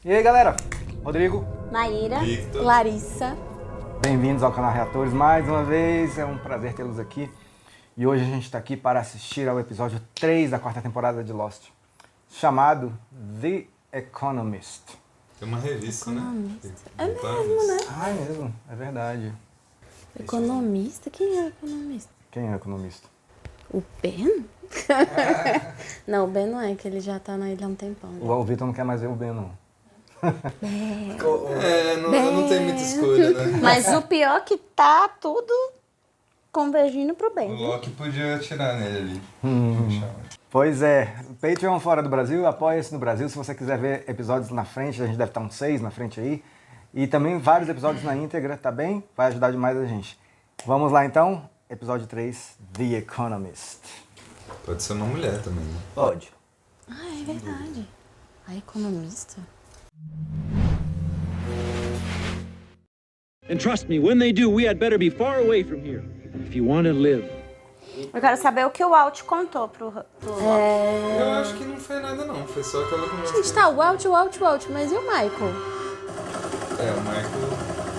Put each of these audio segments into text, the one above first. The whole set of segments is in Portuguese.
E aí, galera? Rodrigo, Maíra, Victor. Larissa. bem-vindos ao canal Reatores mais uma vez. É um prazer tê-los aqui. E hoje a gente está aqui para assistir ao episódio 3 da quarta temporada de Lost, chamado The Economist. Tem uma revista, né? É mesmo, né? Ah, é mesmo? É verdade. Economista? Quem é o economista? Quem é o economista? O Ben? Não, o Ben não é, que ele já tá na ilha há um tempão. Né? O Vitor não quer mais ver o Ben, não. Não tem muita escolha, né? Mas o pior é que tá tudo convergindo pro O Ben. Viu? Loki podia atirar nele ali. Pois é, Patreon fora do Brasil, apoia-se no Brasil. Se você quiser ver episódios na frente, a gente deve estar uns 6 na frente aí. E também vários episódios na íntegra, tá bem? Vai ajudar demais a gente. Vamos lá então, episódio 3, The Economist. Pode ser uma mulher também, né? Pode. Ah, é verdade. A economista? And trust me, when they do, we had better be far away from here. If you want to live. Eu quero saber o que o Walt contou pro Eu acho que não foi nada, não. Foi só aquela conversa. Gente, tá, o Walt, mas e o Michael? É, o Michael...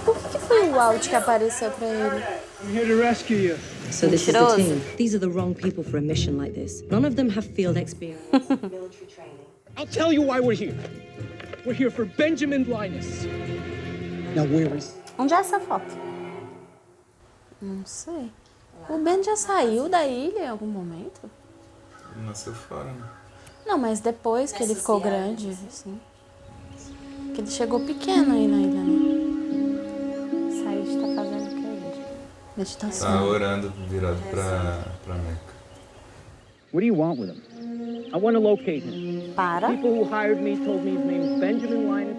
Por que foi o Walt que apareceu pra ele? I'm here to rescue you. So this is the Mentiroso. team. These are the wrong people for a mission like this. None of them have field experience. I'll tell you why we're here. We're here for Benjamin Linus. Now where is... Onde é essa foto? Não sei. O Ben já saiu da ilha em algum momento? Ele nasceu fora, né? Não, mas depois que ele ficou grande, assim. Que ele chegou pequeno aí na ilha, né? Said tá fazendo o que aí? Tá Meditação. orando virado pra Meca. What do you want with him? I want to locate him. Para. People who hired me told me his name is Benjamin Linus.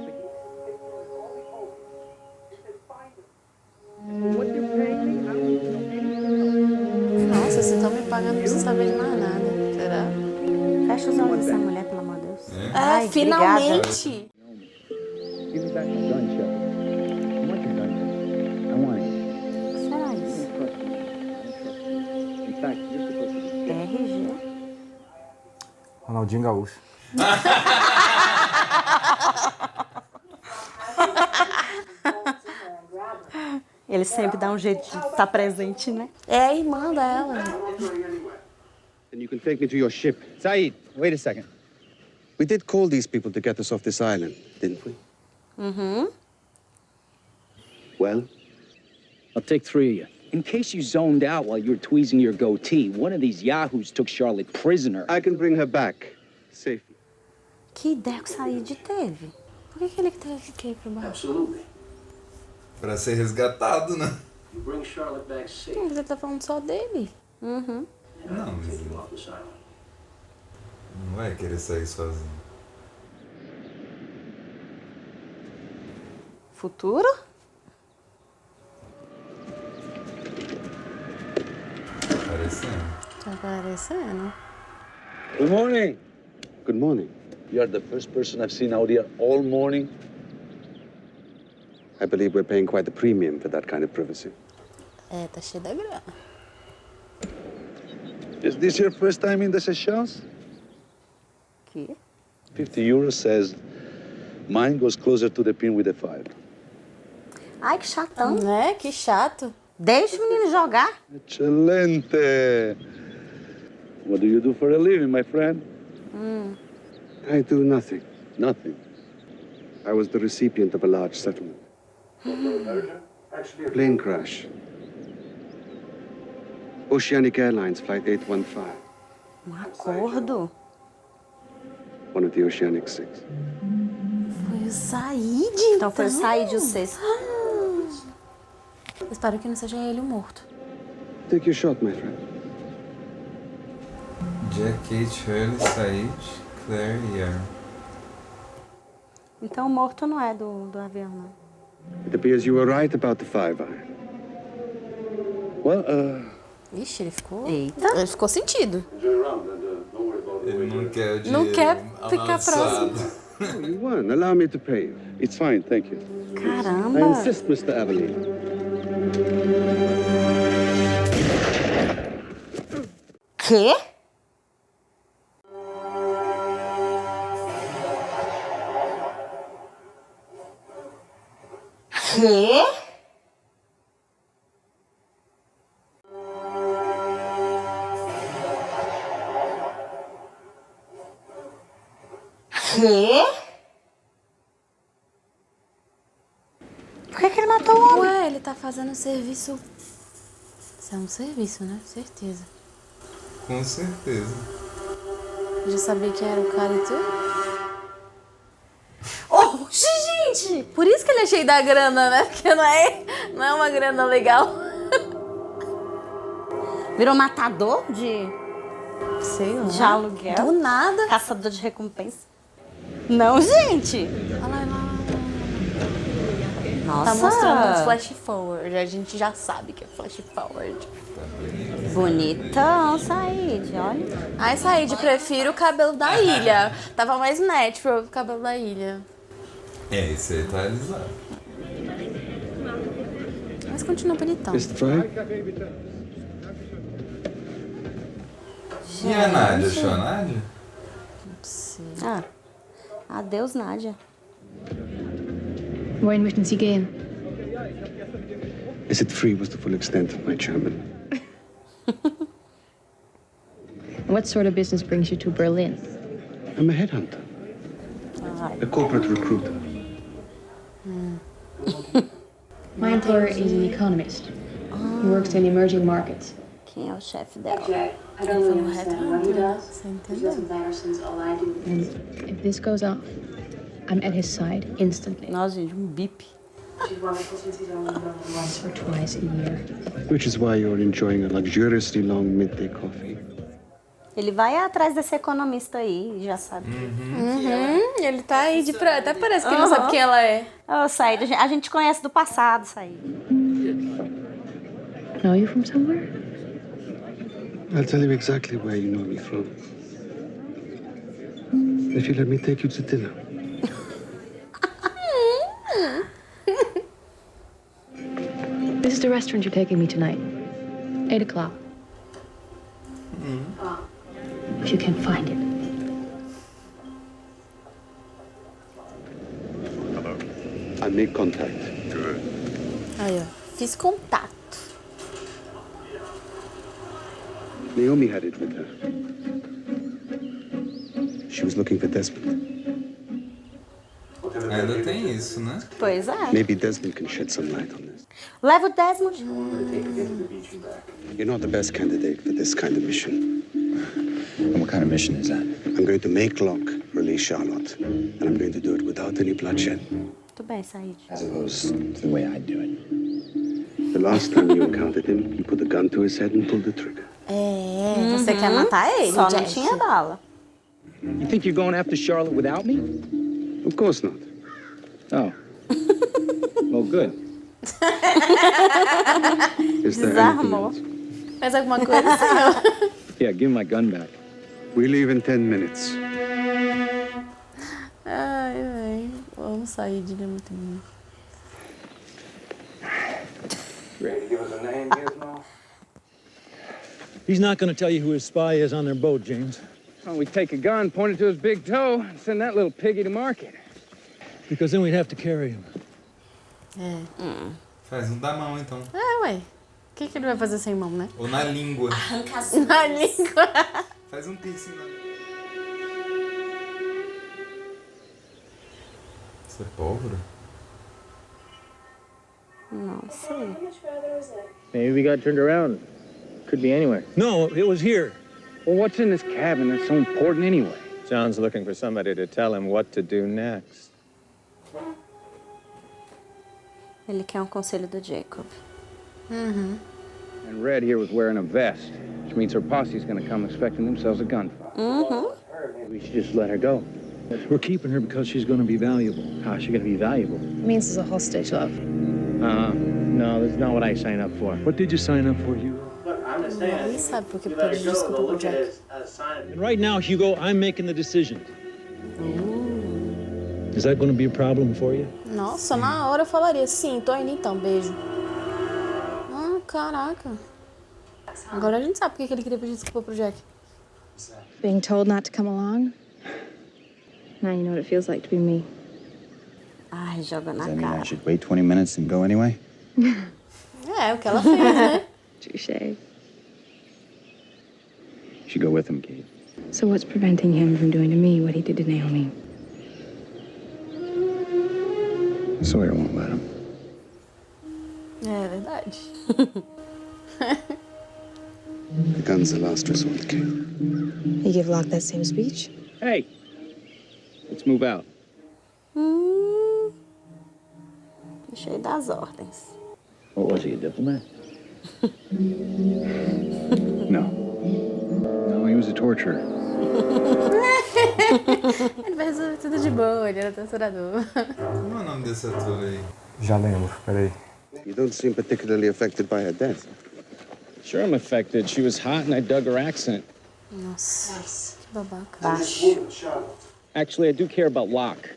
What you pay me, I don't need to know anything else. Nossa, vocês estão me pagando, não preciso saber de mais nada. Será? Fecha os olhos dessa mulher, pelo amor de Deus. Ah, finalmente! Give me back my gun, Shepard. I want your gun. I want it. O que será isso? In fact, you're supposed to... RG. Ronaldinho Gaúcho. Ele sempre dá um jeito de estar presente, né? É a irmã dela. Then you can take me to your ship. Said, wait a second. We did call these people to get us off this island, didn't we? Uhum. Well, I'll take 3 of you. In case you zoned out while you were tweezing your goatee, one of these yahoos took Charlotte prisoner. I can bring her back safely. Que ideia que o Said teve? Por que ele teve que ir pro bar? Pra ser resgatado, né? Não, mas ele tá falando só dele. Uhum. Não, mas ele não vai querer sair sozinho. Futuro? Parecendo. Tá parecendo. Good morning. Good morning. You are the first person I've seen out here all morning. I believe we're paying quite a premium for that kind of privacy. É, tá cheio da grana. Is this your first time in the Seychelles? Que? 50 euros says mine goes closer to the pin with the fire. Ai, que chatão. Né? Que chato. Deixa o menino jogar. Excelente. What do you do for a living, my friend? I do nothing. Nothing. I was the recipient of a large settlement. Plane crash. Oceanic Airlines Flight 815. Um acordo. One of the Oceanic Six. Foi o Said, Então foi o Said o sexto. Espero que não seja ele o morto. Take your shot, my friend. Jack, Kate, Shirley, Said, Claire e Aaron. Então o morto não é do avião, não. It appears you were right about the Five Eye. Well, Ixi, ele ficou... Eita. Ele ficou sentido. Ele não quer o dinheiro Não quer ficar amaldiçoado. próximo. Oh, you won. Allow me to pay you. it's fine, thank you. I Caramba. insist, Mr. Aveline. Quê? Quê? Quê? Por que ele matou o homem? Ué, ele tá fazendo serviço... Isso é um serviço, né? Certeza. Com certeza. Já sabia quem era o cara e tudo? Oh, gente! Por isso que ele é cheio da grana, né? Porque não é uma grana legal. Virou matador de Sei lá. aluguel? Do nada. Caçador de recompensa? Não, gente! Olha lá, olha lá. Nossa! Tá mostrando um flash forward. A gente já sabe que é flash forward. Bonitão, Said, olha. Ai, Said, prefiro o cabelo da ilha. Tava mais natural o cabelo da ilha. Esse aí tá alisado. Mas continua bonitão. Mr. Fry? E a Nádia? Achou a Nádia? Ah, adeus, Nádia. Wohin möchten Sie gehen? Is it free was the full extent of my German. What sort of business brings you to Berlin? I'm a headhunter. A corporate recruiter. My employer is an economist. He works in emerging markets. Quem é o chefe dela? I don't really understand what he does. Você entendeu? And if this goes off, I'm at his side instantly. Nossa, gente, bip. Once or twice a year. Which is why you're enjoying a luxuriously long midday coffee. Ele vai atrás desse economista aí, já sabe. Ele tá aí de pra... Até parece que ele não sabe quem ela é. Ô, Said, a gente conhece do passado, Said. Know you from somewhere? I'll tell you exactly where you know me from. If you let me take you to dinner. This is the restaurant you're taking me tonight. 8 o'clock. If you can find it. I'll make contact. Aí, ó. Fiz contato. Naomi had it with her. She was looking for Desmond. Ainda tem isso, né? Pois é. Maybe Desmond can shed some light on this. Leva o Desmond. You're not the best candidate for this kind of mission. And what kind of mission is that? I'm going to make Locke release Charlotte, and I'm going to do it without any bloodshed. Tudo bem, Said. As opposed to the way I do it. The last time you encountered him, you put a gun to his head and pulled the trigger. É, você quer matar ele, Só não Jack? tinha bala. You think you're going after Charlotte without me? Of course not. Oh. Well, good. Is there anything Desarmou. else? Faz alguma coisa assim, ó. Yeah, give me my gun back. We leave in 10 minutes. Ai, ai. Vamos sair de ele, é muito bom. Ready to give us a name, Gizmo? He's not going to tell you who his spy is on their boat, James. Well, we take a gun, point it to his big toe, and send that little piggy to market. Because then we'd have to carry him. Faz um da mão, então. É, ué. O que ele vai fazer sem mão, né? Ou na língua. Na língua. Faz um piercing na língua. Isso é pólvora? Não sei. Maybe we got turned around. Could be anywhere. No, it was here. Well, what's in this cabin that's so important anyway? John's looking for somebody to tell him what to do next. Ele quer um conselho do Jacob. And Red here was wearing a vest, which means her posse's gonna come expecting themselves a gunfight. Maybe we should just let her go. We're keeping her because she's going to be valuable. How's she gonna be valuable? It means it's a hostage, love. No, that's not what I signed up for. What did you sign up for, Hugo? Ninguém sabe porque pediu desculpa pro Jack. And right now, Hugo, I'm making the decision. Is that going to be a problem for you? Nossa, na hora eu falaria, sim, tô indo então, beijo. Ah, caraca. Agora a gente sabe porque que ele queria pedir desculpa pro Jack. Being told not to come along? Now you know what it feels like to be me. Ai, joga na Does that mean I cara. should wait 20 minutes and go anyway? É, o que ela fez, né? Touché. You should go with him, Kate. So what's preventing him from doing to me what he did to Naomi? Sawyer won't let him. É verdade. The gun's the last resort, Kate. You give Locke that same speech? Hey, let's move out. Cheio das ordens. What was he, a diplomat? No. No, he was a torturer. Ele vai resolver tudo de boa, ele era torturador. Como é o nome desse ator aí? Já lembro, peraí. You don't seem particularly affected by her death. Sure, I'm affected. She was hot and I dug her accent. Nossa, que babaca. Baixo. Actually, I do care about Locke.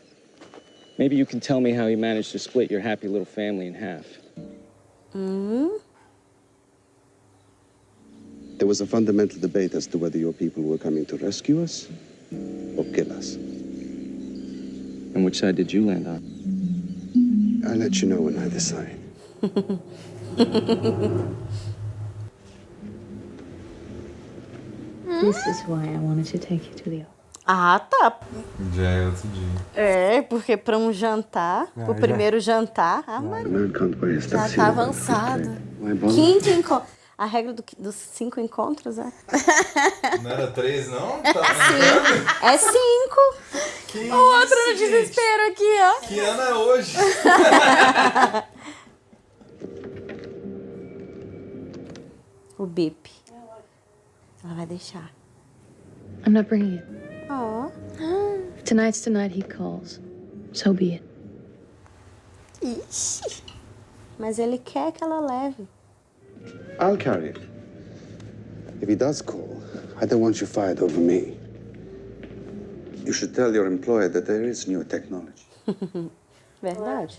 Maybe you can tell me how he managed to split your happy little family in half. There was a fundamental debate as to whether your people were coming to rescue us or kill us. And which side did you land on? I'll let you know when I decide. This is why I wanted to take you to the Ah, tá. Já é outro dia. É, porque pra um jantar, pro já. primeiro jantar, A man can't wear his Já tuxedo. tá avançado. Why bother? quinto encontro. A regra dos 5 encontros é? Não era 3, não? Tá lembrando? É 5. Que O outro isso, no gente? desespero aqui, ó. Que ano é hoje? O bip. Ela vai deixar. I'm not bringing it. Ó. If tonight's the night he calls, so be it. Ixi. Mas ele quer que ela leve. I'll carry it. If he does call, I don't want you fired over me. You should tell your employer that there is new technology. Verdade.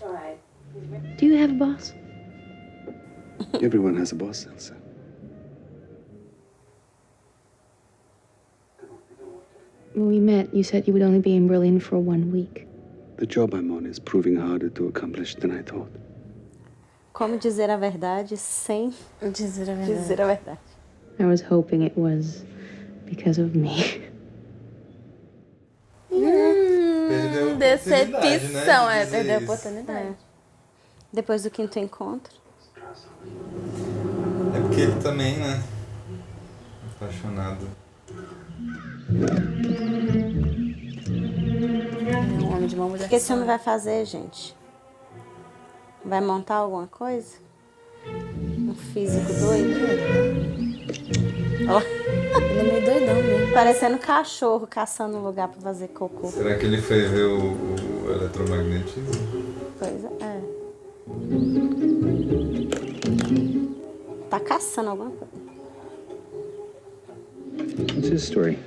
Do you have a boss? Everyone has a boss, Elsa. When we met, you said you would only be in Berlin for 1 week. The job I'm on is proving harder to accomplish than I thought. Como dizer a verdade sem Dizer a verdade. dizer a verdade. I was hoping it was because of me. Perdeu a Decepção, oportunidade, né, de dizer perdeu a isso. oportunidade. Depois do 5º encontro. É porque ele também, né? Apaixonado. É um homem de uma mulher. O que esse homem vai fazer, gente? Vai montar alguma coisa? Um físico doido? Ó, Ele é meio doidão mesmo. parecendo cachorro caçando um lugar pra fazer cocô. Será que ele foi ver o eletromagnetismo? Pois é. Tá caçando alguma coisa. What's his story?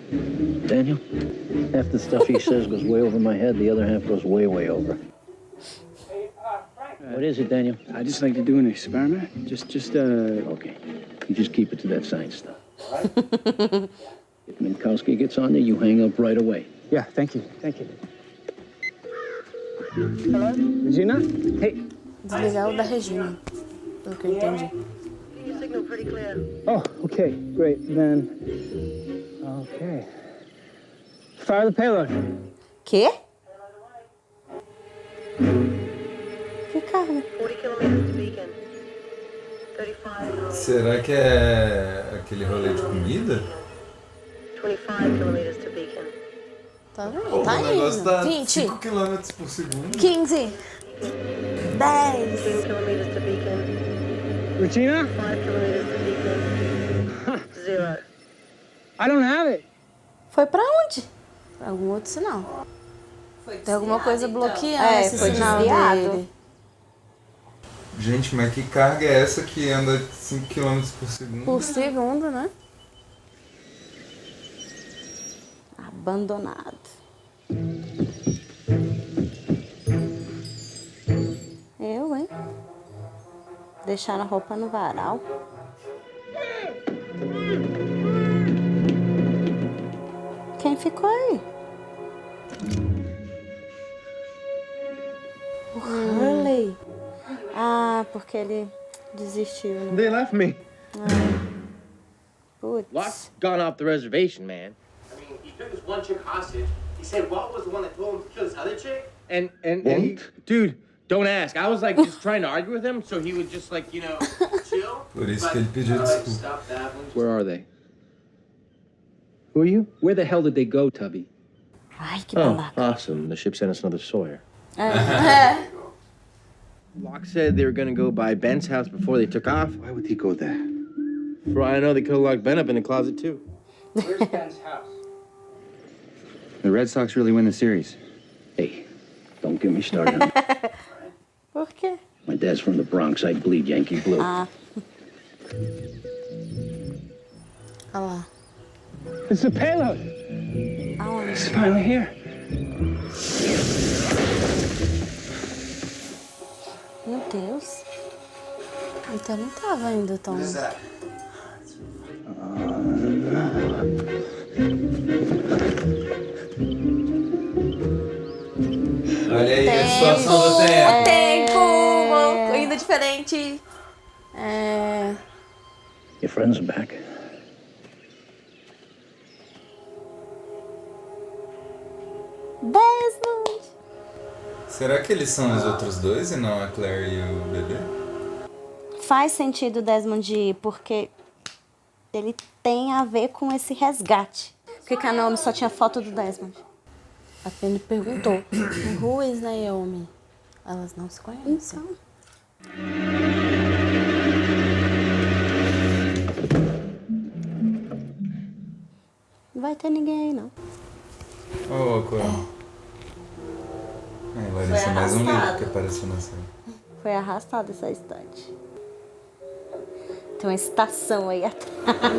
Daniel? Half the stuff he says goes way over my head, the other half goes way, way over. What is it, Daniel? I just like to do an experiment. Okay. You just keep it to that science stuff. If Minkowski gets on there, you hang up right away. Yeah, thank you. Hello? Regina? Hey. Desligar o da Regina. Pelo que eu entendi. Oh, okay, great. Then, okay. Fire the payload. Quê? Que carga? Será que é aquele rolê de comida? Tá vendo? Pô, Tá o negócio indo. tá 20. 5 km por segundo. 15. 10. Regina? I don't have it. Foi pra onde? Algum outro sinal. Tem alguma coisa bloqueando É, esse foi sinal desviado. dele. Gente, mas que carga é essa que anda 5 km por segundo? Por segundo, né? Abandonado. Eu, hein? Deixaram a roupa no varal. Quem ficou aí? porque ele desistiu, né? They left me. Putz. Locke's gone off the reservation, man. I mean, he took this one chick hostage. He said Walt was the one that told him to kill this other chick. And dude, don't ask. I was like just trying to argue with him, so he would just like, you know, chill. Por isso que ele pediu desculpa. Stop that one. Where are they? Who are you? Where the hell did they go, Tubby? Ai, que babaca. Awesome. The ship sent us another Sawyer. É. Locke said they were gonna go by Ben's house before they took off. Why would he go there? For all I know, they could have locked Ben up in the closet, too. Where's Ben's house? The Red Sox really win the series. Hey, don't get me started. Por quê? My dad's from the Bronx. I bleed Yankee blue. Ah. Olha lá. It's the payload. Aonde? It's finally here. Meu Deus. Então não tava ainda tão... Olha aí a situação do tempo. Tempo! Ainda diferente. Your friends are back. Desmond! Será que eles são os outros dois e não a Claire e o bebê? Faz sentido o Desmond ir, porque ele tem a ver com esse resgate. Porque a Naomi só tinha foto do Desmond. A Penny perguntou, who is Naomi? Elas não se conhecem. Então. Não vai ter ninguém aí, não. Ô, Coral. Larissa, Foi mais um livro arrastado. que apareceu na série. Foi arrastado essa estante. Tem uma estação aí atrás.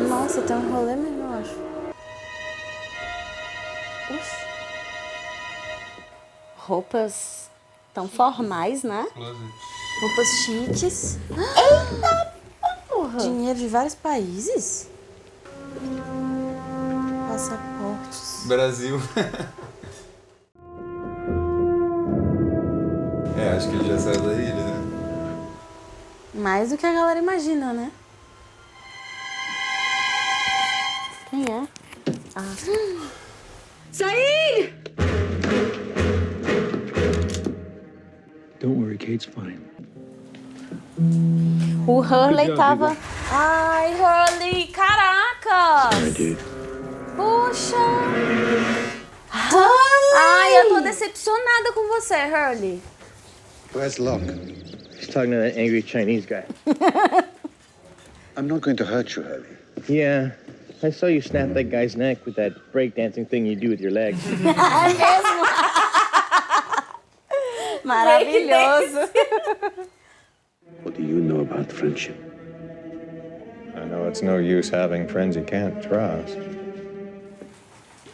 Nossa, tem um rolê mesmo, eu acho. Uf. Roupas tão formais, né? Roupas chiques. Eita porra! Dinheiro de vários países. Passaportes. Brasil. Acho que ele já saiu da ilha, né? Mais do que a galera imagina, né? Quem é? Saeed! Don't worry, Kate's fine. O Hurley tava... Ai, Hurley, caraca! Sorry, dude. Puxa! Hurley! Ai, eu tô decepcionada com você, Hurley. Where's Locke? He's talking to that angry Chinese guy. I'm not going to hurt you, Hurley. Yeah, I saw you snap that guy's neck with that breakdancing thing you do with your legs. É mesmo? Maravilhoso. What do you know about friendship? I know it's no use having friends you can't trust.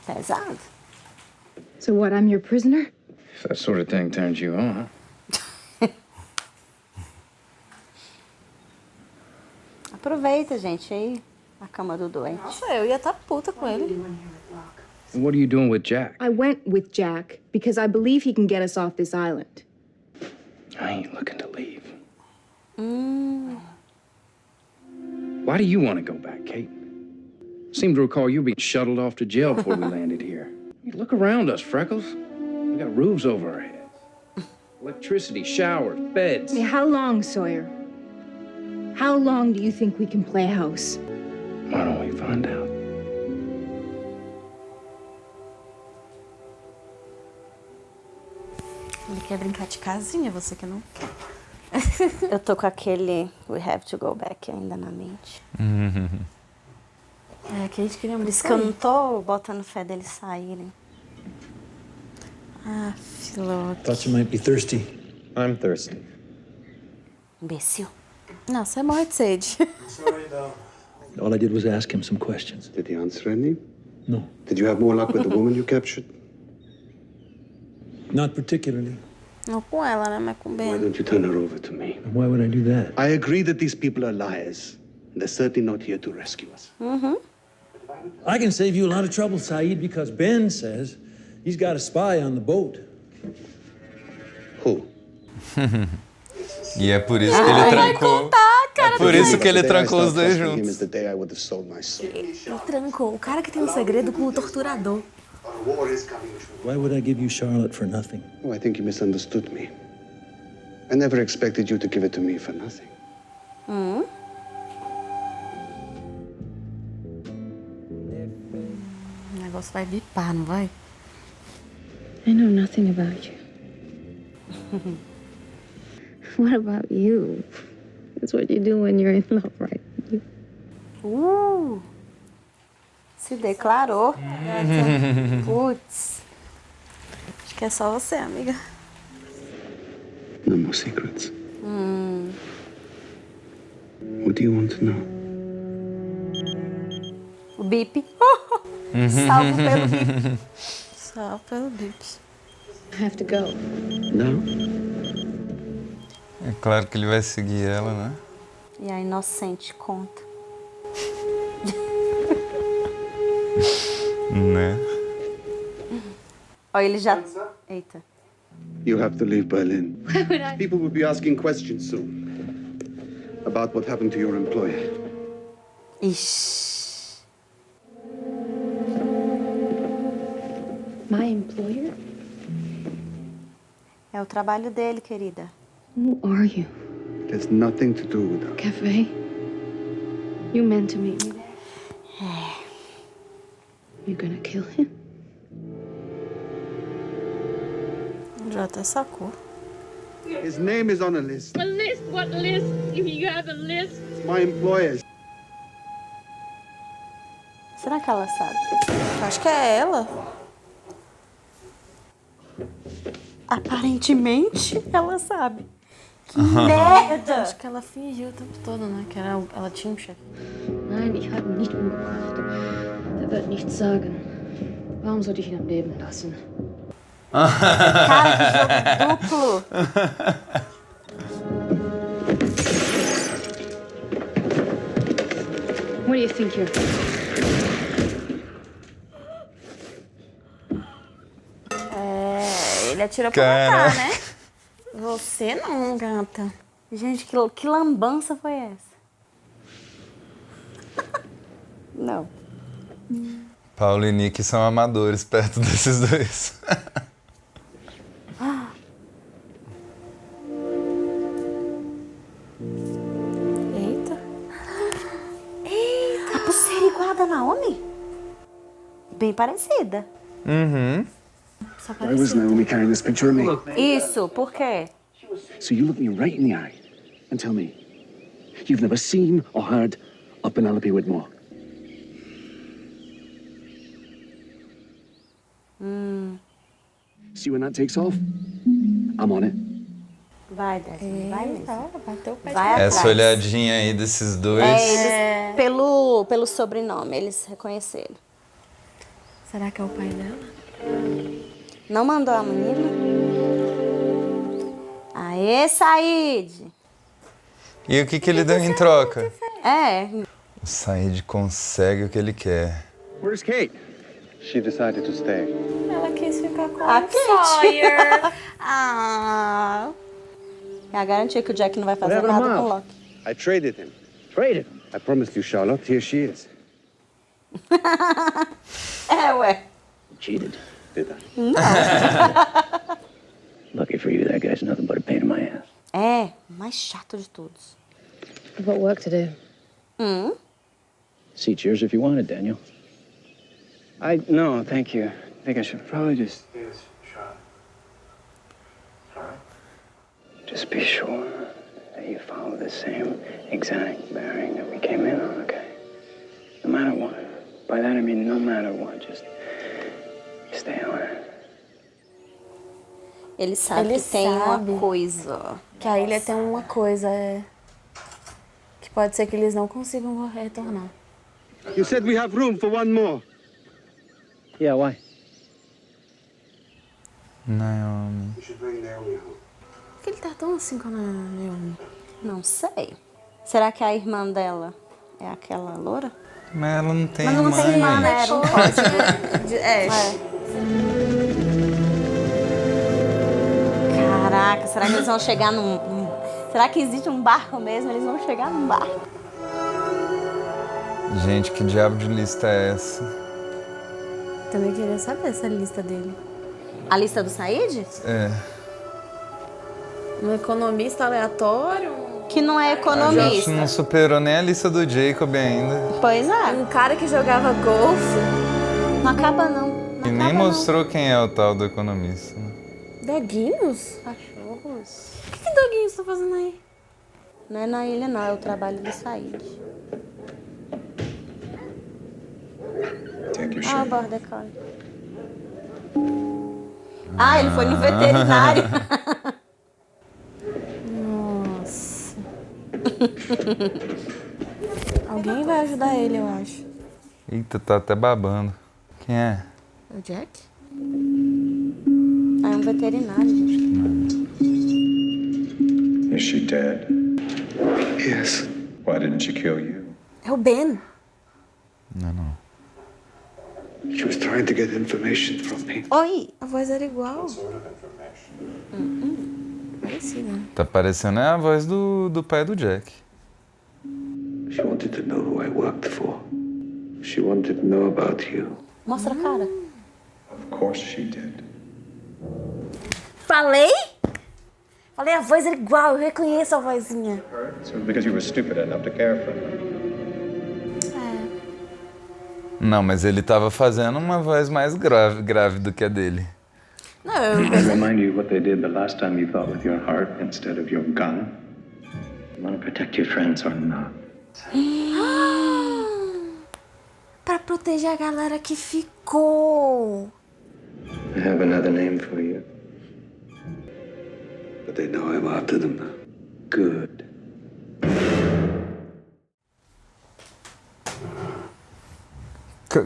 Pesado. So what, I'm your prisoner? If that sort of thing turns you on, huh? Aproveita, gente, aí a cama do doente. Nossa, eu ia estar puta com ele. And what are you doing with Jack? I went with Jack because I believe he can get us off this island. I ain't looking to leave. Why do you want to go back, Kate? Seem to recall you being shuttled off to jail before we landed here. Hey, look around us, Freckles. We got roofs over our heads. Electricity, showers, beds. How long, Sawyer? How long do you think we can play house? Why don't we find out? Ele quer brincar de casinha, você que não quer. Eu tô com aquele We Have to Go Back ainda na mente. É, que a gente queria Por muito isso que eu não tô botando fé deles saírem. Ah, Filoque. Thought you might be thirsty. I'm thirsty. Imbecil. Não, você morre de sede. All I did was ask him some questions. Did he answer any? No, Did you have more luck with the woman you captured? not particularly. Não com ela, né? Mas com o Why Ben. don't you turn her over to me? And why would I do that? I agree that these people are liars. And they're certainly not here to rescue us. I can save you a lot of trouble, Saeed, because Ben says he's got a spy on the boat. Who? E é por isso que ele trancou. É por isso que ele trancou os dois juntos. Ele trancou o cara que tem um segredo com o torturador. Why would I give you Charlotte for nothing? Oh, I think you misunderstood me. I never expected you to give it to me for nothing. O negócio vai bipar, não vai? I know nothing about you. What about you? That's what you do when you're in love, right? Se declarou. Putz. Acho que é só você, amiga. No more secrets. What do you want to know? O bip. Salvo pelo bip. Salvo pelo bip. I have to go. No? É claro que ele vai seguir ela, né? E a inocente conta. Né? Ó, ele já... Eita. You have to leave Berlin. Why would I? People will be asking questions soon about what happened to your employer. Ixi. My employer? É o trabalho dele, querida. Who are you? It has nothing to do with that. Cafe? You meant to meet me there. You gonna kill him? Já até sacou. His name is on a list. A list? What list? You have a list? It's my employer's. Será que ela sabe? Acho que é ela. Aparentemente, ela sabe. Que merda! Acho que ela fingiu o tempo todo, né? Que ela tinha um chefe. Nein, ich habe nicht umgebracht. Der wird nichts sagen. Warum sollte ich ihn am Leben lassen? Cara, que jogo duplo! What do you think you're... Ele atirou pra matar, né? Você não, gata. Gente, que lambança foi essa? Não. Paulo e Nick são amadores perto desses dois. Eita. Eita! A pulseira igual a da Naomi? Bem parecida. Uhum. Só Why was Naomi carrying this picture of me? Isso, por quê? So you look me right in the eye and tell me you've never seen or heard of Penelope Whitmore. See when that takes off? I'm on it. Vai, Desmond, vai mesmo. Bateu o pé. Vai atrás. Essa olhadinha aí desses dois. Eles, pelo sobrenome, eles reconheceram. Será que é o pai dela? Não mandou a menina? Aê, Said! E o que ele deu em troca? É. O Said consegue o que ele quer. Where's Kate? She decided to stay. Ela quis ficar com A o Sawyer. Ah. É a garantia que o Jack não vai fazer Whatever, nada Miles. com o Loki. I traded him. Traded? I promised you, Charlotte. Here she is. É, ué. Cheated. Did I? Não. Lucky for you, that guy's nothing but a pain in my ass. É, o mais chato de todos. I've got work to do. Seat's yours if you want it, Daniel. No, thank you. I think I should probably just be sure that you follow the same exact bearing that we came in on, okay? No matter what. By that I mean no matter what, just stay on it. Ele sabe Ele que tem sabe. uma coisa. Que a ilha tem uma coisa, que pode ser que eles não consigam retornar. You said we have room for one more. Yeah, why? Naomi. You should bring Naomi home. Por que ele tá tão assim com a Naomi? Não sei. Será que a irmã dela é aquela loura? Mas ela não tem Mas não tem irmã, né? Era um código. Caraca, será que eles vão chegar Será que existe um barco mesmo? Eles vão chegar num barco. Gente, que diabo de lista é essa? Também queria saber essa lista dele. A lista do Said? É. Um economista aleatório? Que não é A gente economista. não superou nem a lista do Jacob ainda. Pois é. Um cara que jogava golfe. Não acaba não. E nem mostrou quem é o tal do economista. Né? Doguinhos? Cachorros. O que doguinhos tá fazendo aí? Não é na ilha não, é o trabalho do Said. Ah, o border collie. Ah, ele foi no veterinário. Nossa. Alguém vai ajudar ele, eu acho. Eita, tá até babando. Quem é? O Jack? É um veterinário, gente. Is she dead? Yes. Why didn't she kill you? É o Ben. Não. She was trying to get information from me. Oi. A voz era igual. Parecida. Tá parecendo a voz do pai do Jack. She wanted to know who I worked for. She wanted to know about you. Mostra a cara. Of course she did. Falei? Falei, a voz era igual, eu reconheço a vozinha. So because you were stupid enough to care for her. Não, mas ele tava fazendo uma voz mais grave do que a dele. Não, eu Remind you what they did the last time you thought with your heart instead of your gun? You want to protect your friends or not? Pra proteger a galera que ficou. I have another name for you. But they know I'm after them now. Good.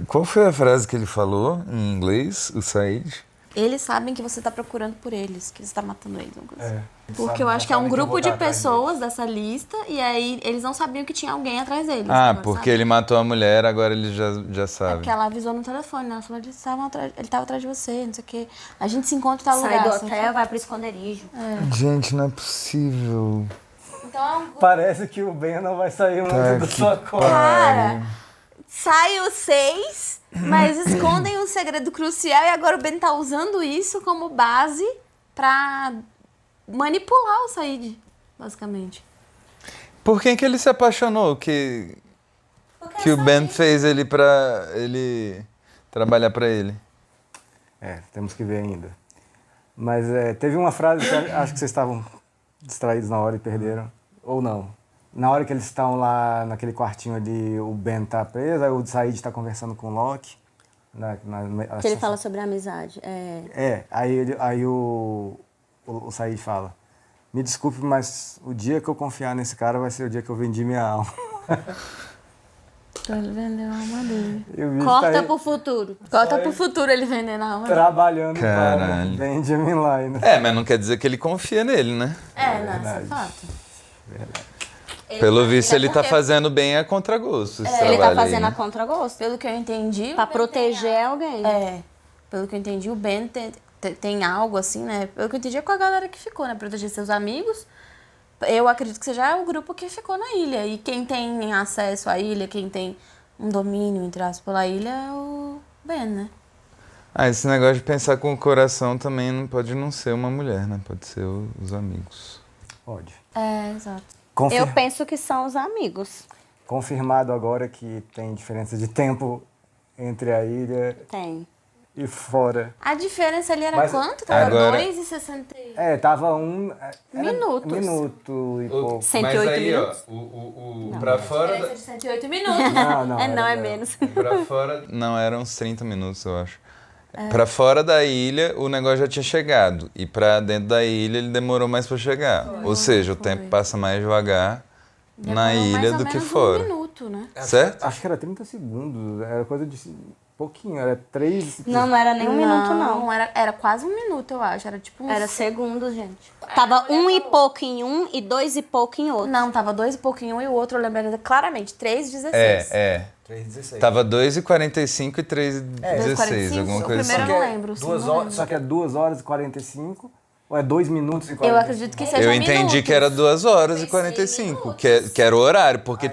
Qual foi a frase que ele falou em inglês, o Said? Eles sabem que você tá procurando por eles, que você tá matando eles. Uma coisa. Porque eu sabem, acho que é um sabem que eu grupo vou de estar atrás pessoas dessa lista, e aí eles não sabiam que tinha alguém atrás deles. Ah, agora, porque sabe? ele matou a mulher, agora ele já É sabe. porque ela avisou no telefone, né? Ela falou, ele tava atrás de você, não sei o quê. A gente se encontra em tal Sai lugar. do assim, hotel, sabe? vai pro esconderijo. Gente, não é possível. Então é um... Parece que o Ben não vai sair muito Tá da que sua conta. Cara, sai os 6, mas escondem um segredo crucial e agora o Ben tá usando isso como base pra manipular o Said, basicamente. Por quem que ele se apaixonou? Que o Ben fez ele pra ele trabalhar pra ele? Temos que ver ainda. Mas teve uma frase que acho que vocês estavam distraídos na hora e perderam. Ou não. Na hora que eles estão lá naquele quartinho ali, o Ben tá preso, aí o Said tá conversando com o Locke. Que ele fala sobre a amizade. Aí o Said fala, me desculpe, mas o dia que eu confiar nesse cara vai ser o dia que eu vendi minha alma. Então ele vendeu a alma dele. Corta pro futuro. Corta pro futuro ele vendendo a alma dele. Trabalhando Caralho. para Benjamin Linus. Mas não quer dizer que ele confia nele, né? Não, isso é fato. Pelo visto, ele tá fazendo bem a contragosto. Ele tá fazendo a contragosto. Pelo que eu entendi... Pra proteger alguém. Pelo que eu entendi, o Ben tem algo assim, né? Pelo que eu entendi é com a galera que ficou, né? Proteger seus amigos. Eu acredito que seja o grupo que ficou na ilha. E quem tem acesso à ilha, quem tem um domínio, entre aspas, pela ilha é o Ben, né? Esse negócio de pensar com o coração também não pode não ser uma mulher, né? Pode ser os amigos. Pode. Exato. Eu penso que são os amigos. Confirmado agora que tem diferença de tempo entre a ilha e fora. A diferença ali era Mas quanto? Tava agora- 2,60. Tava Minutos. Minuto e pouco. 108 Mas aí, minutos? pra fora... Diferença de 108 minutos. Não, é menos. Pra fora... Não, eram uns 30 minutos, eu acho. Pra fora da ilha, o negócio já tinha chegado. E pra dentro da ilha, ele demorou mais pra chegar. Ou seja, o tempo passa mais devagar na ilha do que fora. Um minuto, né? Certo? Acho que era 30 segundos. Era coisa de pouquinho. Era 3... Não era nem um minuto, não. Era quase um minuto, eu acho. Era tipo Era segundos, gente. Tava 1 e pouco em um e 2 e pouco em outro. Não, tava 2 e pouco em um e o outro, eu lembro claramente. 3,16. 3,16. Tava 2h45 e 3h16, alguma o coisa primeiro assim. eu não lembro. Só que é 2 horas e 45, Ou é 2 minutos e 45? Eu acredito que seja Eu entendi minutos. que era 2 horas e 45, que era o horário, porque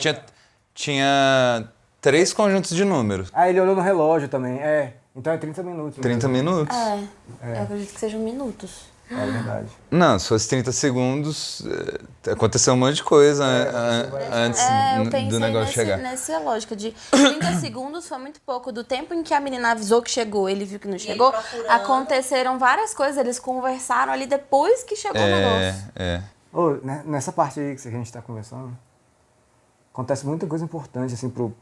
tinha 3 conjuntos de números. Ah, ele olhou no relógio também. Então é 30 minutos. 30 minutos? Eu acredito que sejam minutos. É verdade. Não, se fosse 30 segundos, aconteceu um monte de coisa antes Eu pensei do negócio chegar. nessa lógica de 30 segundos foi muito pouco. Do tempo em que a menina avisou que chegou, ele viu que não chegou, aconteceram várias coisas, eles conversaram ali depois que chegou o negócio. Ô, nessa parte aí que a gente tá conversando, acontece muita coisa importante, assim, pro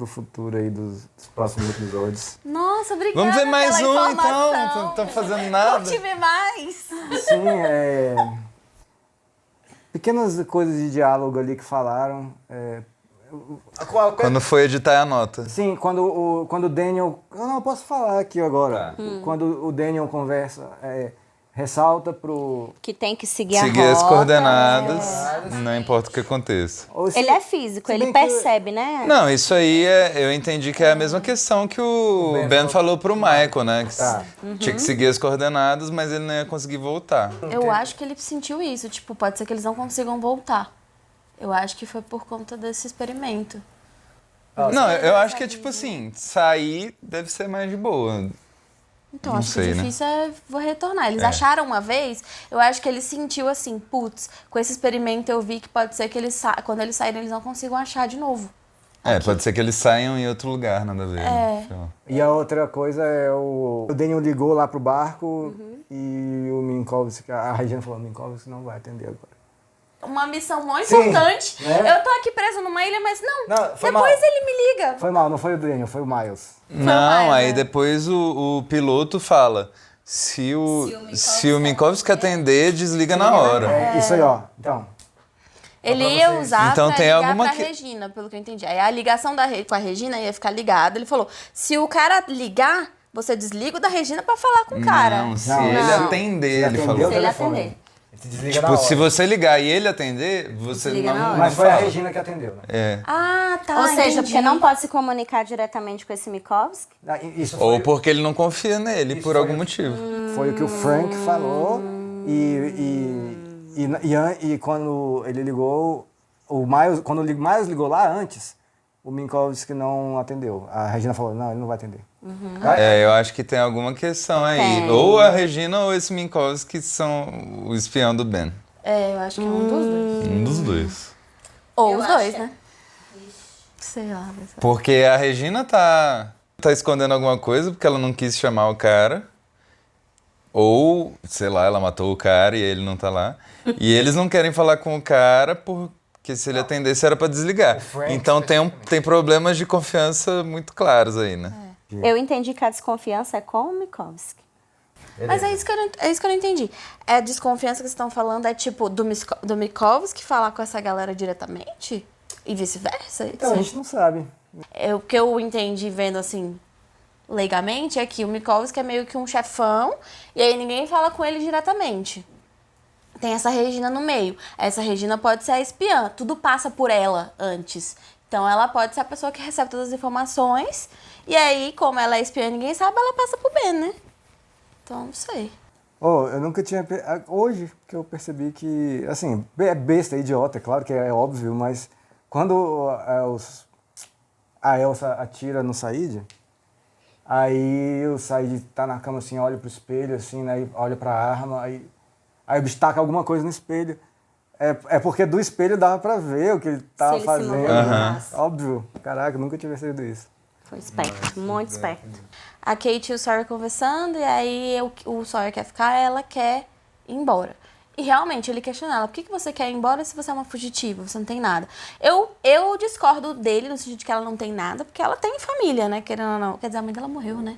futuro aí dos próximos episódios. Nossa, obrigada. Vamos ver mais pela um, então. informação. Não estão fazendo nada. Vou te ver mais. Sim, pequenas coisas de diálogo ali que falaram. Quando foi editar a nota. Sim, quando o Daniel... Eu posso falar aqui agora. Quando o Daniel conversa, ressalta pro... Que tem que seguir a Seguir rota. as coordenadas, não importa o que aconteça. Ele é físico, ele percebe, né? Não, isso aí eu entendi que é a mesma questão que o Ben falou pro Michael, né? Que tinha que seguir as coordenadas, mas ele não ia conseguir voltar. Eu acho que ele sentiu isso. Tipo, pode ser que eles não consigam voltar. Eu acho que foi por conta desse experimento. Não, eu acho que é tipo assim, sair deve ser mais de boa. Então, Não acho sei, que o né? difícil é vou retornar. Eles acharam uma vez, eu acho que ele sentiu assim, putz, com esse experimento eu vi que pode ser que quando eles saírem, eles não consigam achar de novo. Pode ser que eles saiam em outro lugar, nada a ver. Sei lá. E a outra coisa é o Daniel ligou lá pro barco e o Minkowski, a Regina falou, Minkowski não vai atender agora. Uma missão muito Sim, importante. né? Eu tô aqui preso numa ilha, mas foi depois mal. ele me liga. Foi mal, não foi o Daniel, foi o Miles. Não, aí depois o piloto fala, se o Minkowski atender, desliga na hora. Isso aí, ó. Então... Ele ia usar Então, pra tem ligar alguma pra que- Regina, pelo que eu entendi. Aí a ligação com a Regina ia ficar ligada. Ele falou, se o cara ligar, você desliga o da Regina pra falar com o cara. Não, se ele atender, ele falou. Se ele atender. Desliga na Tipo, hora. se você ligar e ele atender, você Desliga na não... hora. Mas foi a fala. Regina que atendeu, né? É. Ah, tá. Ou seja, entendi. porque não pode se comunicar diretamente com esse Minkowski. Isso Ou porque ele não confia nele, por algum motivo. Foi o que o Frank falou e quando ele ligou, quando o Miles ligou lá antes, o Minkowski não atendeu. A Regina falou, não, ele não vai atender. Eu acho que tem alguma questão aí. Tem. Ou a Regina ou esse Minkowski são o espião do Ben. Eu acho que é um dos dois. Um dos dois. Ou os dois, né? Sei lá. Porque a Regina tá escondendo alguma coisa porque ela não quis chamar o cara. Ou, sei lá, ela matou o cara e ele não tá lá. E eles não querem falar com o cara porque se ele atendesse era pra desligar. Então tem problemas de confiança muito claros aí, né? Eu entendi que a desconfiança é com o Minkowski. Mas é isso que eu não entendi. A desconfiança que vocês estão falando é tipo do Minkowski falar com essa galera diretamente? E vice-versa? Então, a gente não sabe. O que eu entendi vendo assim, leigamente, é que o Minkowski é meio que um chefão e aí ninguém fala com ele diretamente. Tem essa Regina no meio. Essa Regina pode ser a espiã. Tudo passa por ela antes. Então ela pode ser a pessoa que recebe todas as informações. E aí, como ela é espiã e ninguém sabe, ela passa pro Ben, né? Então, não sei. Eu nunca tinha... Hoje que eu percebi que, assim, é besta, é idiota, é claro que é óbvio, mas quando a Elsa atira no Said, aí o Said tá na cama assim, olha pro espelho, assim, né, e olha pra arma, aí o bicho taca alguma coisa no espelho. É porque do espelho dava pra ver o que ele tava fazendo. Óbvio. Caraca, nunca tinha percebido isso. Foi esperto, muito esperto. A Kate e o Sawyer conversando, e aí o Sawyer quer ficar, ela quer ir embora. E realmente, ele questiona ela, por que você quer ir embora se você é uma fugitiva, você não tem nada? Eu discordo dele, no sentido de que ela não tem nada, porque ela tem família, né, querendo ou não. Quer dizer, a mãe dela morreu, né?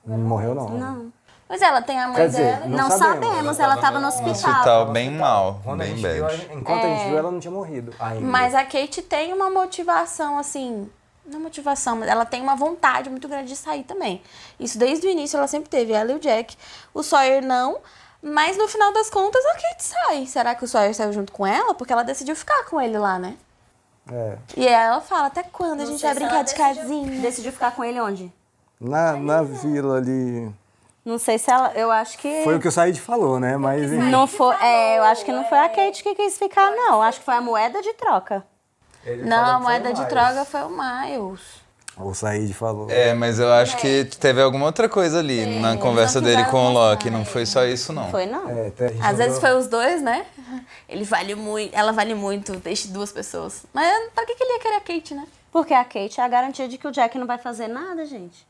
Não morreu, não. Não. Mas ela tem a mãe Quer dizer, dela. Não sabemos, ela tava no No hospital. hospital, bem mal, Quando a bem gente viu, bad. enquanto a gente viu, ela não tinha morrido ainda. Mas a Kate tem uma motivação, assim... Não motivação, mas ela tem uma vontade muito grande de sair também. Isso desde o início ela sempre teve, ela e o Jack. O Sawyer não, mas no final das contas a Kate sai. Será que o Sawyer saiu junto com ela? Porque ela decidiu ficar com ele lá, né? E aí ela fala, até quando a gente vai brincar de casinha? Decidiu ficar com ele onde? Na vila ali... Não sei se ela... Eu acho que... Foi o que o Said falou, né? Mas... Não foi, eu acho que não foi a Kate que quis ficar, não. Acho que foi a moeda de troca. Não, a moeda de troca foi o Miles. O Said falou. Mas eu acho que teve alguma outra coisa ali na conversa dele com o Loki. Não foi só isso, não. Foi, não? Às vezes foi os dois, né? Ele vale muito, ela vale muito, deixe duas pessoas. Mas pra que ele ia querer a Kate, né? Porque a Kate é a garantia de que o Jack não vai fazer nada, gente.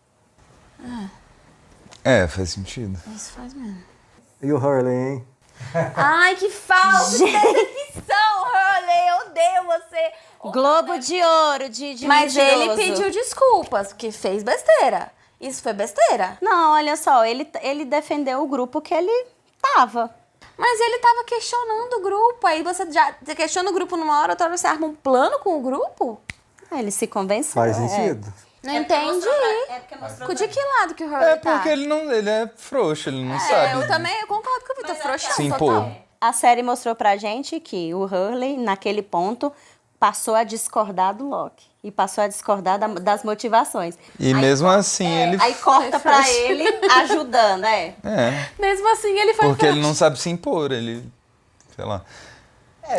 Faz sentido. Isso faz mesmo. E o Hurley, hein? Ai, que falta de decepção, Hurley. Eu odeio você. Globo de ouro, de Mas mentiroso. ele pediu desculpas, porque fez besteira. Isso foi besteira. Não, olha só, ele defendeu o grupo que ele tava. Mas ele tava questionando o grupo. Aí você questiona o grupo numa hora, outra hora você arma um plano com o grupo? Ele se convenceu. Faz sentido. Não entendi. De que lado que o Hurley tá? Porque ele é frouxo, ele não sabe. Eu concordo com o Vitor, frouxo. Se impor. A série mostrou pra gente que o Hurley, naquele ponto, passou a discordar do Loki. E passou a discordar das motivações. E mesmo assim ele... Aí corta pra ele ajudando, Mesmo assim ele foi Porque frouxo. ele não sabe se impor, ele... Sei lá.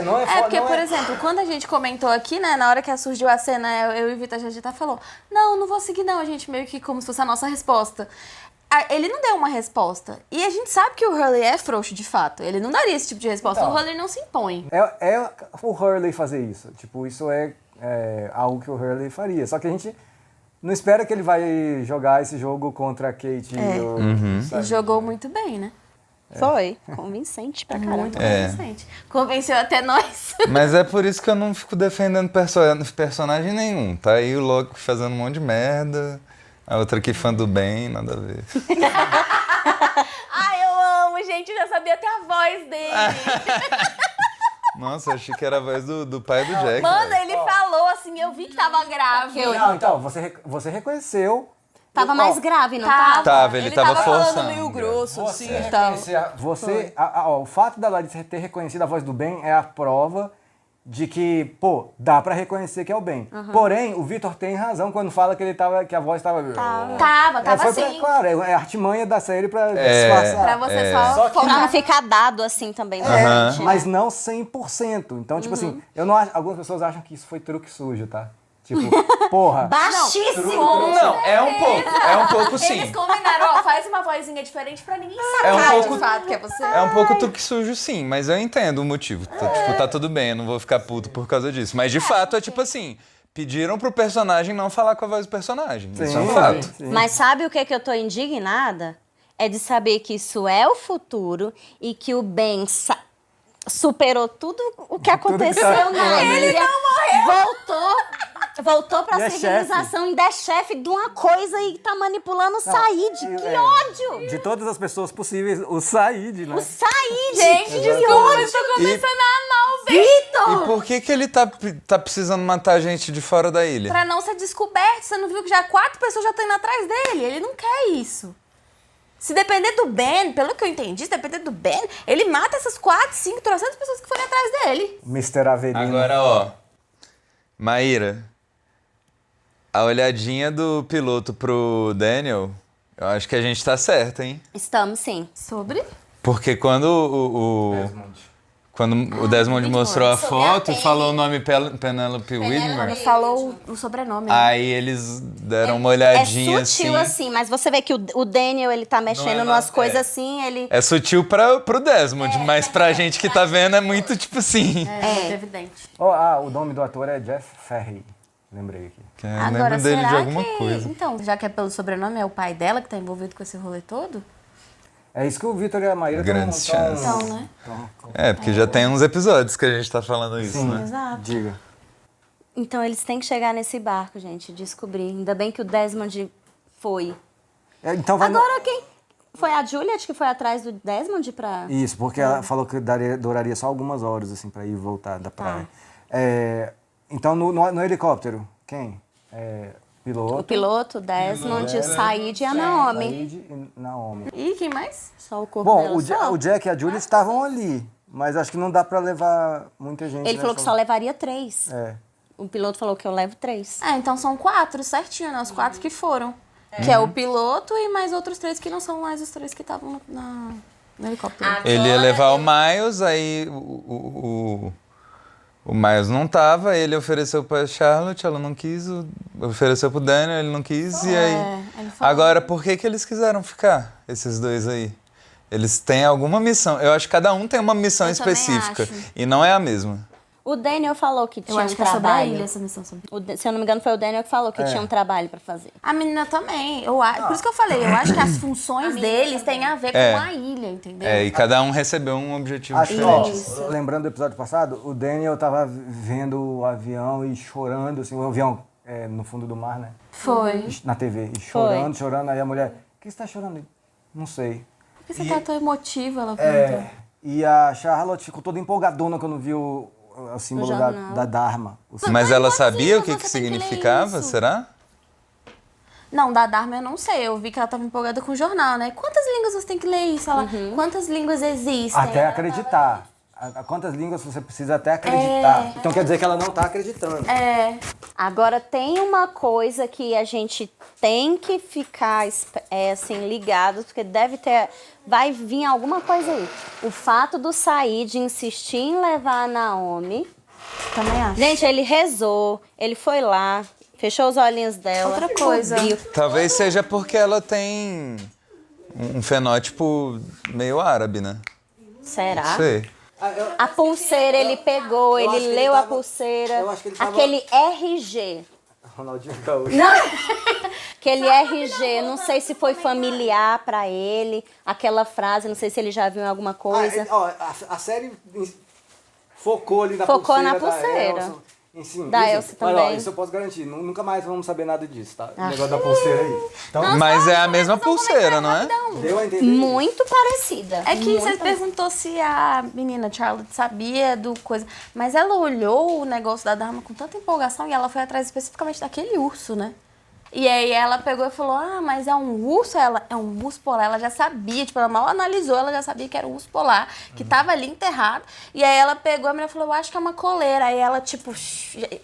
Não é porque, por exemplo, quando a gente comentou aqui, né, na hora que surgiu a cena, eu e o Vitor já falou, não vou seguir não, a gente meio que como se fosse a nossa resposta. Ele não deu uma resposta. E a gente sabe que o Hurley é frouxo, de fato. Ele não daria esse tipo de resposta. Então, o Hurley não se impõe. É o Hurley fazer isso. Tipo, isso é algo que o Hurley faria. Só que a gente não espera que ele vai jogar esse jogo contra a Kate. Ele jogou muito bem, né? Foi. Convincente pra caramba. Muito convincente. Convenceu até nós. Mas é por isso que eu não fico defendendo personagem nenhum. Tá aí o Loki fazendo um monte de merda. A outra aqui fã do bem, nada a ver. Ai, eu amo, gente. Eu já sabia até a voz dele. Nossa, eu achei que era a voz do pai do Jack. Mano, ele falou assim, eu vi que tava grave. Não, então, você reconheceu... Tava mais grave, não tava? Tava, ele tava forçando. Falando meio grosso, assim, e tal. O fato da Larissa ter reconhecido a voz do bem é a prova de que, dá pra reconhecer que é o bem. Porém, o Vitor tem razão quando fala que a voz tava... Tava sim. Claro, é a artimanha da série pra disfarçar. Pra você só pra não ficar dado assim também. Mas não 100%. Então, tipo assim, eu não acho, algumas pessoas acham que isso foi truque sujo, tá? Tipo, porra. Baixíssimo! Não, é um pouco sim. Eles combinaram, faz uma vozinha diferente pra ninguém sacar de fato que é você. É um pouco truque sujo, sim, mas eu entendo o motivo. Tá tudo bem, eu não vou ficar puto por causa disso. Mas de fato é tipo assim, pediram pro personagem não falar com a voz do personagem. Isso é um fato. Sim. Mas sabe o que eu tô indignada? É de saber que isso é o futuro e que o Ben superou tudo o que aconteceu na ilha. Ele não morreu! Voltou pra civilização, ainda é chefe de uma coisa e tá manipulando o Said. Que ódio! De todas as pessoas possíveis, o Said, né? O Said! Gente, desculpa, eu tô começando a amar o Vitor! E por que ele tá precisando matar gente de fora da ilha? Pra não ser descoberto. Você não viu que já 4 pessoas já estão indo atrás dele? Ele não quer isso. Se depender do Ben, pelo que eu entendi, se depender do Ben, ele mata essas 4, 5, 300 pessoas que forem atrás dele. Mr. Avelino. Agora, Maíra, a olhadinha do piloto pro Daniel, eu acho que a gente tá certo, hein? Estamos, sim. Sobre? Porque quando o Desmond mostrou a foto e falou o nome Penelope Widmer, falou o sobrenome. aí eles deram uma olhadinha sutil assim, mas você vê que o Daniel, ele tá mexendo numas coisas assim, ele... É sutil pro Desmond, mas pra gente que tá vendo é muito tipo assim. É muito evidente. O nome do ator é Jeff Ferry. Lembrei aqui. Eu lembro dele de alguma coisa. Então, já que é pelo sobrenome, é o pai dela que tá envolvido com esse rolê todo? É isso que o Vitor e a Maíra Grandes chances. Então, né? Porque já tem uns episódios que a gente tá falando isso, né? Exato. Diga. Então, eles têm que chegar nesse barco, gente, descobrir. Ainda bem que o Desmond foi. Então vai Agora, quem... Foi a Juliet que foi atrás do Desmond pra... Isso, porque ela falou que duraria só algumas horas, assim, pra ir e voltar da praia. Então, no helicóptero, quem? Piloto. O piloto, Desmond, o Said e a Naomi. Said e Naomi. E quem mais? Só o corpo Bom, dela o Jack e a Julie estavam ali, mas acho que não dá pra levar muita gente. Ele falou que só levaria 3. É. O piloto falou que eu levo 3. Então são 4, certinho, né? Os 4 que foram. Que é o piloto e mais outros 3 que não são mais os 3 que estavam no helicóptero. Ele ia levar o Miles, aí o Miles não tava, ele ofereceu pra Charlotte, ela não quis, ofereceu pro Daniel, ele não quis, e aí... Agora, por que eles quiseram ficar, esses dois aí? Eles têm alguma missão, eu acho que cada um tem uma missão específica, e não é a mesma. O Daniel falou que tinha Eu acho que é sobre a ilha essa missão. Se eu não me engano, foi o Daniel que falou que tinha um trabalho pra fazer. A menina também. Por isso que eu falei, eu acho que as funções deles têm a ver com a ilha, entendeu? E cada um recebeu um objetivo Acho diferente. que, lembrando do episódio passado, o Daniel tava vendo o avião e chorando, assim, o avião no fundo do mar, né? Foi. Na TV, e chorando, aí a mulher, por que você tá chorando? Não sei. Por que você tá tão emotiva, ela perguntou. E a Charlotte ficou toda empolgadona quando viu o símbolo da Dharma. Mas ela sabia o que significava, será? Não, da Dharma eu não sei. Eu vi que ela tava empolgada com o jornal, né? Quantas línguas você tem que ler isso? Quantas línguas existem? Até acreditar. Quantas línguas você precisa até acreditar. Então quer dizer que ela não tá acreditando. Agora tem uma coisa que a gente tem que ficar assim, ligado, porque vai vir alguma coisa aí. O fato do Said insistir em levar a Naomi. Também acho. Gente, ele rezou, ele foi lá, fechou os olhinhos dela. Outra coisa. Talvez seja porque ela tem um fenótipo meio árabe, né? Será? Sei. A pulseira ele pegou, ele leu a pulseira. Aquele RG. Ronaldinho Gaúcho. Aquele RG, não sei se foi familiar pra ele. Aquela frase, não sei se ele já viu em alguma coisa. A série focou ali na Focou pulseira. na pulseira. Da Elsa. Sim, da Elsa também. Olha, isso eu posso garantir. Nunca mais vamos saber nada disso, tá? O negócio da pulseira aí. Então, mas é a mesma pulseira, não é? Deu a entender. Muito parecida. É que você perguntou se a menina Charlotte sabia do coisa. Mas ela olhou o negócio da Dharma com tanta empolgação e ela foi atrás especificamente daquele urso, né? E aí ela pegou e falou, mas é um urso? Ela, é um urso polar. Ela já sabia, tipo, ela mal analisou, ela já sabia que era um urso polar, que tava ali enterrado. E aí ela pegou, a menina falou, eu acho que é uma coleira. Aí ela, tipo,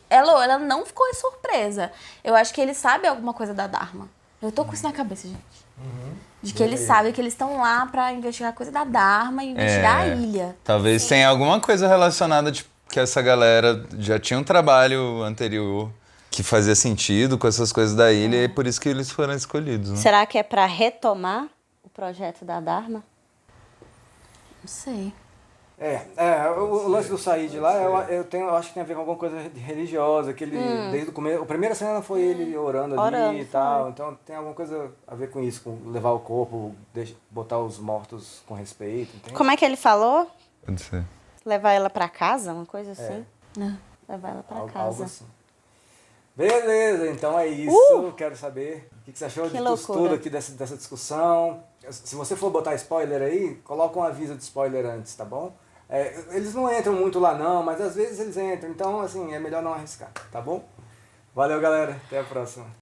ela não ficou surpresa. Eu acho que ele sabe alguma coisa da Dharma. Eu tô com isso na cabeça, gente. De que eles sabem que eles estão lá pra investigar a coisa da Dharma e investigar a ilha. Talvez tenha alguma coisa relacionada, tipo, que essa galera já tinha um trabalho anterior que fazia sentido com essas coisas da ilha e é por isso que eles foram escolhidos, né? Será que é pra retomar o projeto da Dharma? Não sei. O lance do Said lá, eu acho que tem a ver com alguma coisa religiosa, que ele, desde o começo, a primeira cena foi ele orando ali e tal, então tem alguma coisa a ver com isso, com levar o corpo, botar os mortos com respeito, entende? Como é que ele falou? Pode ser. Levar ela pra casa, uma coisa assim? Levar ela pra casa. Algo assim. Beleza, então é isso. Quero saber o que você achou de tudo aqui dessa discussão. Se você for botar spoiler aí, coloca um aviso de spoiler antes, tá bom? Eles não entram muito lá não, mas às vezes eles entram, então assim, é melhor não arriscar, tá bom? Valeu, galera. Até a próxima.